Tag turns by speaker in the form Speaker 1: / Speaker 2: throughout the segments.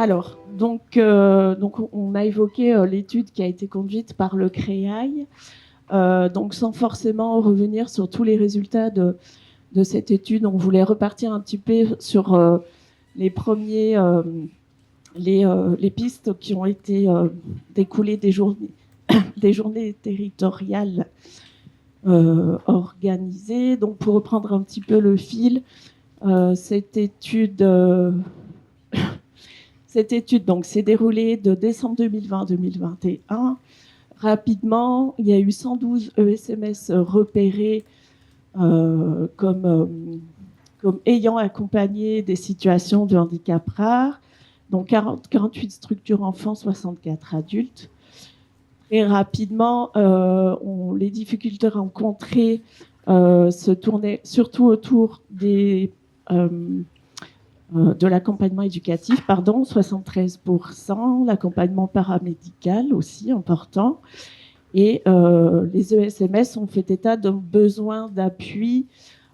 Speaker 1: Alors, donc on a évoqué l'étude qui a été conduite par le CREAI. Donc, sans forcément revenir sur tous les résultats de cette étude, on voulait repartir un petit peu sur les premiers, les pistes qui ont été découlées des journées territoriales organisées. Donc, pour reprendre un petit peu le fil, cette étude donc s'est déroulée de décembre 2020 à 2021. Rapidement, il y a eu 112 ESMS repérés comme ayant accompagné des situations de handicap rares, donc 48 structures enfants, 64 adultes. Et rapidement, les difficultés rencontrées se tournaient surtout autour de l'accompagnement éducatif, 73%, l'accompagnement paramédical aussi important. Et les ESMS ont fait état d'un besoin d'appui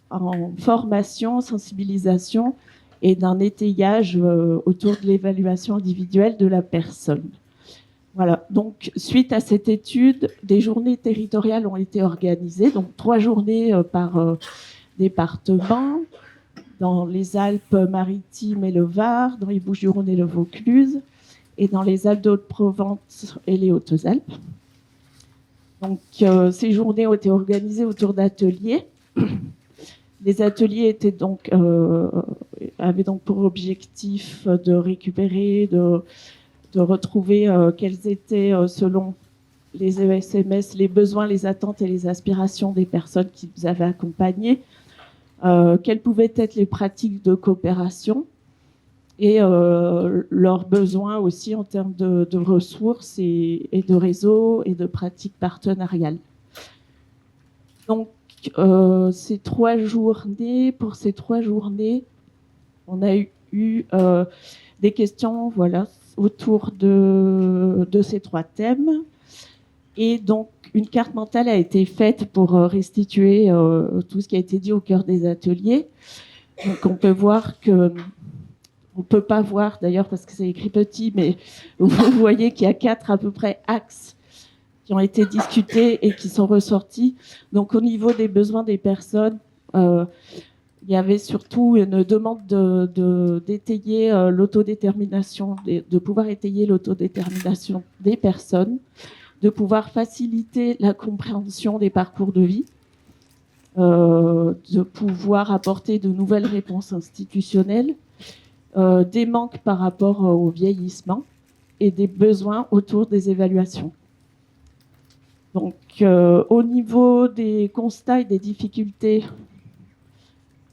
Speaker 1: en formation, sensibilisation et d'un étayage autour de l'évaluation individuelle de la personne. Voilà, donc suite à cette étude, des journées territoriales ont été organisées, donc 3 journées par département, dans les Alpes-Maritimes et le Var, dans les Bouches-du-Rhône et le Vaucluse, et dans les Alpes de Haute-Provence et les Hautes-Alpes. Donc, ces journées ont été organisées autour d'ateliers. Les ateliers avaient donc pour objectif de récupérer, de retrouver quels étaient, selon les ESMS, les besoins, les attentes et les aspirations des personnes qu'ils avaient accompagnées, quelles pouvaient être les pratiques de coopération et leurs besoins aussi en termes de ressources et de réseaux et de pratiques partenariales. Donc, pour ces 3 journées, on a eu des questions autour de ces 3 thèmes. Et donc, une carte mentale a été faite pour restituer tout ce qui a été dit au cœur des ateliers. Donc, on peut voir que... On ne peut pas voir d'ailleurs parce que c'est écrit petit, mais vous voyez qu'il y a 4 à peu près axes qui ont été discutés et qui sont ressortis. Donc, au niveau des besoins des personnes, il y avait surtout une demande d'étayer l'autodétermination, de pouvoir étayer l'autodétermination des personnes, de pouvoir faciliter la compréhension des parcours de vie, de pouvoir apporter de nouvelles réponses institutionnelles, des manques par rapport au vieillissement et des besoins autour des évaluations. Donc, au niveau des constats et des difficultés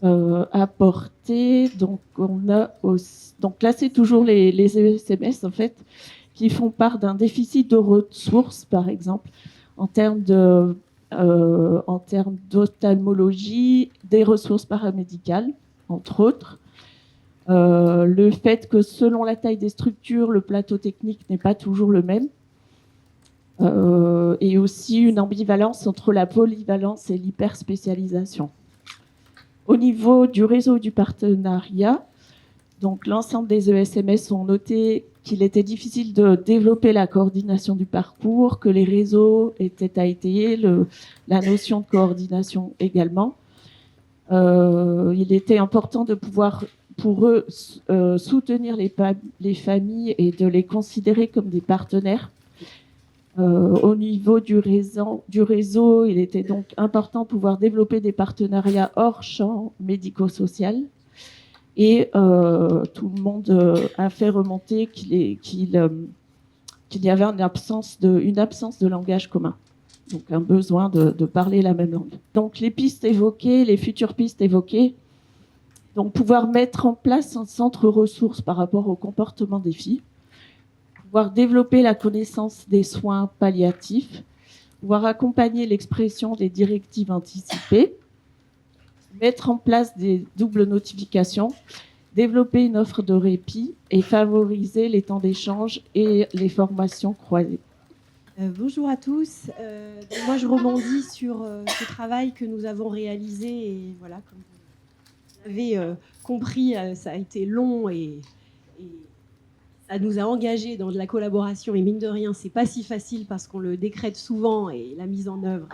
Speaker 1: apportées, donc on a aussi, donc là c'est toujours les ESMS en fait qui font part d'un déficit de ressources, par exemple en termes d'ophtalmologie, des ressources paramédicales, entre autres. Le fait que selon la taille des structures, le plateau technique n'est pas toujours le même. Et aussi une ambivalence entre la polyvalence et l'hyperspécialisation. Au niveau du réseau du partenariat, donc l'ensemble des ESMS ont noté qu'il était difficile de développer la coordination du parcours, que les réseaux étaient à étayer, la notion de coordination également. Il était important de pouvoir, pour eux, soutenir les familles et de les considérer comme des partenaires. Au niveau du réseau, il était donc important de pouvoir développer des partenariats hors champ médico-social. Et tout le monde a fait remonter qu'il y avait une absence de langage commun. Donc un besoin de parler la même langue. Donc les pistes évoquées, les futures pistes évoquées, donc pouvoir mettre en place un centre ressources par rapport au comportement des filles, pouvoir développer la connaissance des soins palliatifs, pouvoir accompagner l'expression des directives anticipées, mettre en place des doubles notifications, développer une offre de répit et favoriser les temps d'échange et les formations croisées.
Speaker 2: Bonjour à tous. Moi, je rebondis sur ce travail que nous avons réalisé. Et voilà, comme vous avez compris, ça a été long et ça nous a engagés dans de la collaboration, et mine de rien, c'est pas si facile parce qu'on le décrète souvent et la mise en œuvre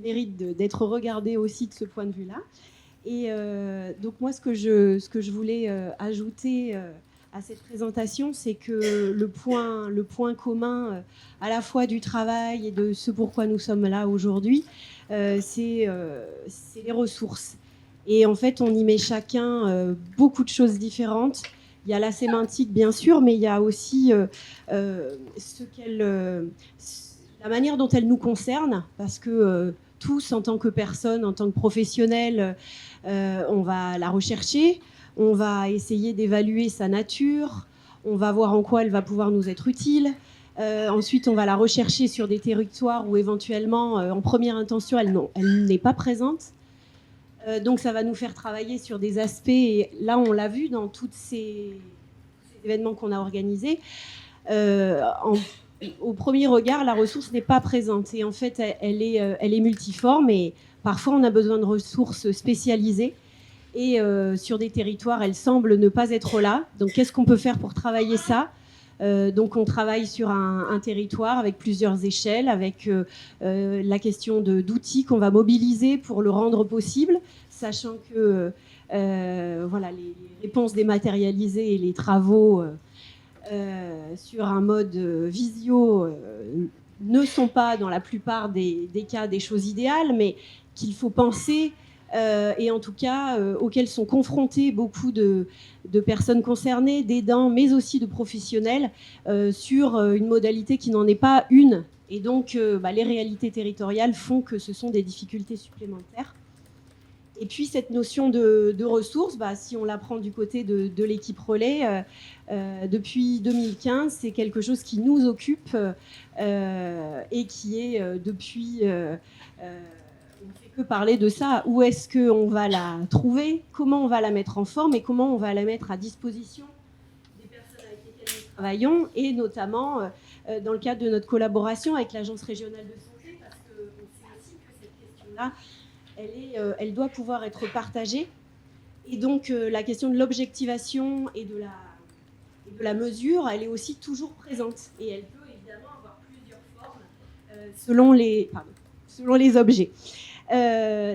Speaker 2: mérite d'être regardée aussi de ce point de vue-là. Et donc moi, ce que je voulais ajouter à cette présentation, c'est que le point commun à la fois du travail et de ce pourquoi nous sommes là aujourd'hui, c'est les ressources. Et en fait, on y met chacun beaucoup de choses différentes. Il y a la sémantique, bien sûr, mais il y a aussi la manière dont elle nous concerne, parce que tous, en tant que personne, en tant que professionnel, on va la rechercher, on va essayer d'évaluer sa nature, on va voir en quoi elle va pouvoir nous être utile. Ensuite, on va la rechercher sur des territoires où éventuellement, en première intention, elle n'est pas présente. Donc, ça va nous faire travailler sur des aspects, et là, on l'a vu dans tous ces événements qu'on a organisés. Au premier regard, la ressource n'est pas présente. Et en fait, elle est multiforme, et parfois, on a besoin de ressources spécialisées. Et sur des territoires, elle semble ne pas être là. Donc, qu'est-ce qu'on peut faire pour travailler ça ? Donc, on travaille sur un territoire avec plusieurs échelles, avec la question d'outils qu'on va mobiliser pour le rendre possible, sachant que voilà, les réponses dématérialisées et les travaux sur un mode visio ne sont pas, dans la plupart des cas, des choses idéales, mais qu'il faut penser et en tout cas auxquelles sont confrontés beaucoup de personnes concernées, d'aidants, mais aussi de professionnels, sur une modalité qui n'en est pas une. Et donc, les réalités territoriales font que ce sont des difficultés supplémentaires. Et puis, cette notion de ressources, si on la prend du côté de l'équipe relais, depuis 2015, c'est quelque chose qui nous occupe et qui est depuis... on ne fait que parler de ça. Où est-ce qu'on va la trouver ? Comment on va la mettre en forme ? Et comment on va la mettre à disposition des personnes avec lesquelles nous travaillons, et notamment dans le cadre de notre collaboration avec l'Agence régionale de santé, parce qu'on sait aussi que cette question-là, elle doit pouvoir être partagée. Et donc, la question de l'objectivation et de la mesure, elle est aussi toujours présente. Et elle peut évidemment avoir plusieurs formes selon les objets.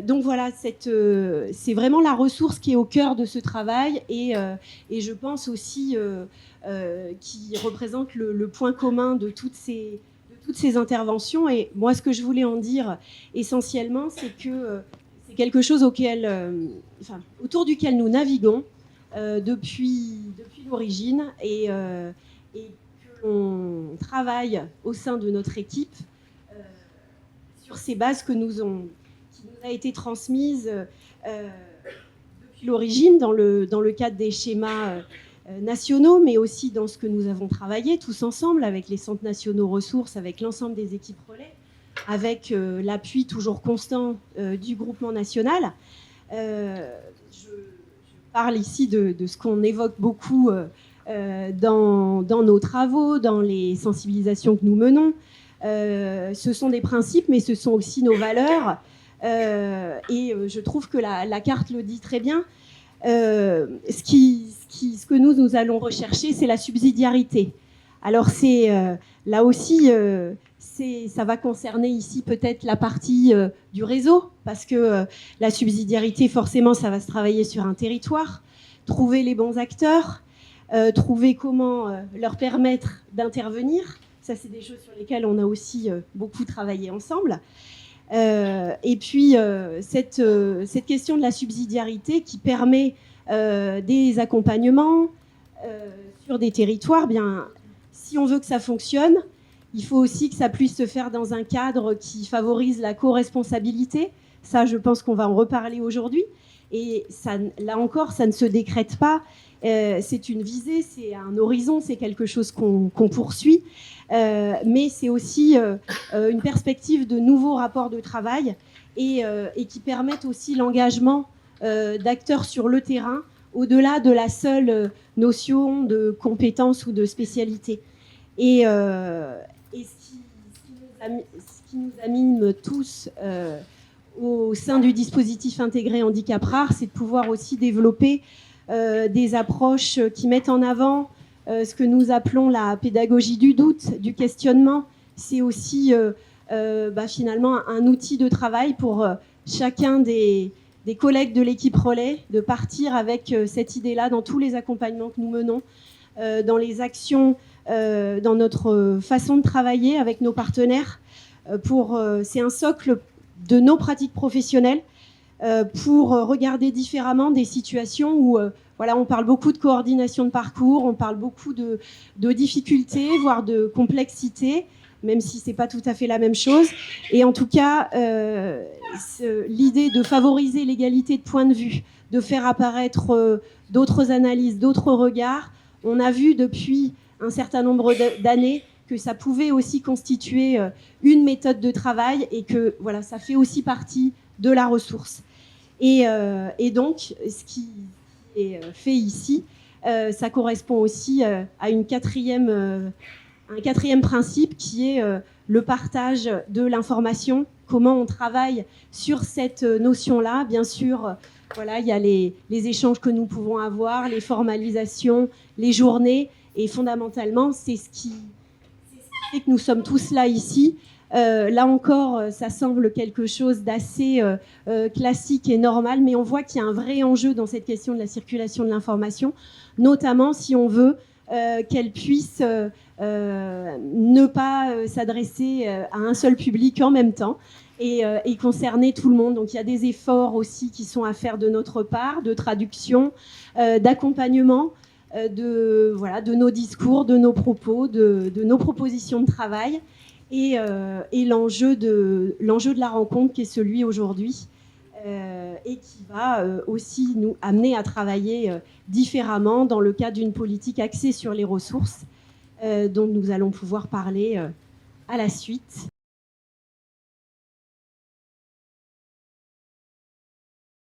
Speaker 2: Donc voilà, c'est vraiment la ressource qui est au cœur de ce travail, et je pense aussi qui représente le point commun de toutes ces interventions. Et moi, ce que je voulais en dire essentiellement, c'est que c'est quelque chose autour duquel nous naviguons depuis l'origine, et que l'on travaille au sein de notre équipe sur ces bases qui nous a été transmises depuis l'origine, dans le cadre des schémas nationaux, mais aussi dans ce que nous avons travaillé tous ensemble avec les centres nationaux ressources, avec l'ensemble des équipes relais, avec l'appui toujours constant du groupement national. Je parle ici de ce qu'on évoque beaucoup dans nos travaux, dans les sensibilisations que nous menons. Ce sont des principes, mais ce sont aussi nos valeurs. Et je trouve que la carte le dit très bien. Ce que nous allons rechercher, c'est la subsidiarité. Alors c'est là aussi, ça va concerner ici peut-être la partie du réseau, parce que la subsidiarité, forcément, ça va se travailler sur un territoire, trouver les bons acteurs, trouver comment leur permettre d'intervenir. Ça, c'est des choses sur lesquelles on a aussi beaucoup travaillé ensemble. Et puis, cette question de la subsidiarité qui permet des accompagnements sur des territoires, bien, si on veut que ça fonctionne, il faut aussi que ça puisse se faire dans un cadre qui favorise la co-responsabilité. Ça, je pense qu'on va en reparler aujourd'hui. Et ça, là encore, ça ne se décrète pas. C'est une visée, c'est un horizon, c'est quelque chose qu'on poursuit. Mais c'est aussi une perspective de nouveaux rapports de travail et qui permettent aussi l'engagement d'acteurs sur le terrain, au-delà de la seule notion de compétence ou de spécialité. Et ce qui nous anime tous au sein du dispositif intégré handicap rare, c'est de pouvoir aussi développer des approches qui mettent en avant ce que nous appelons la pédagogie du doute, du questionnement. C'est aussi finalement un outil de travail pour chacun des collègues de l'équipe relais, de partir avec cette idée-là dans tous les accompagnements que nous menons, dans les actions, dans notre façon de travailler avec nos partenaires. C'est un socle de nos pratiques professionnelles pour regarder différemment des situations où on parle beaucoup de coordination de parcours, on parle beaucoup de difficultés, voire de complexité, même si ce n'est pas tout à fait la même chose. Et en tout cas, l'idée de favoriser l'égalité de point de vue, de faire apparaître d'autres analyses, d'autres regards, on a vu depuis un certain nombre d'années que ça pouvait aussi constituer une méthode de travail et que ça fait aussi partie de la ressource. Et donc, ce qui est fait ici, ça correspond aussi à un quatrième principe qui est le partage de l'information, comment on travaille sur cette notion-là. Bien sûr, il y a les échanges que nous pouvons avoir, les formalisations, les journées, et fondamentalement, c'est ce qui fait que nous sommes tous là ici. Là encore, ça semble quelque chose d'assez classique et normal, mais on voit qu'il y a un vrai enjeu dans cette question de la circulation de l'information, notamment si on veut qu'elle puisse ne pas s'adresser à un seul public en même temps et concerner tout le monde. Donc il y a des efforts aussi qui sont à faire de notre part, de traduction, d'accompagnement de nos discours, de nos propos, de nos propositions de travail et l'enjeu de la rencontre qui est celui aujourd'hui et qui va aussi nous amener à travailler différemment dans le cadre d'une politique axée sur les ressources dont nous allons pouvoir parler à la suite.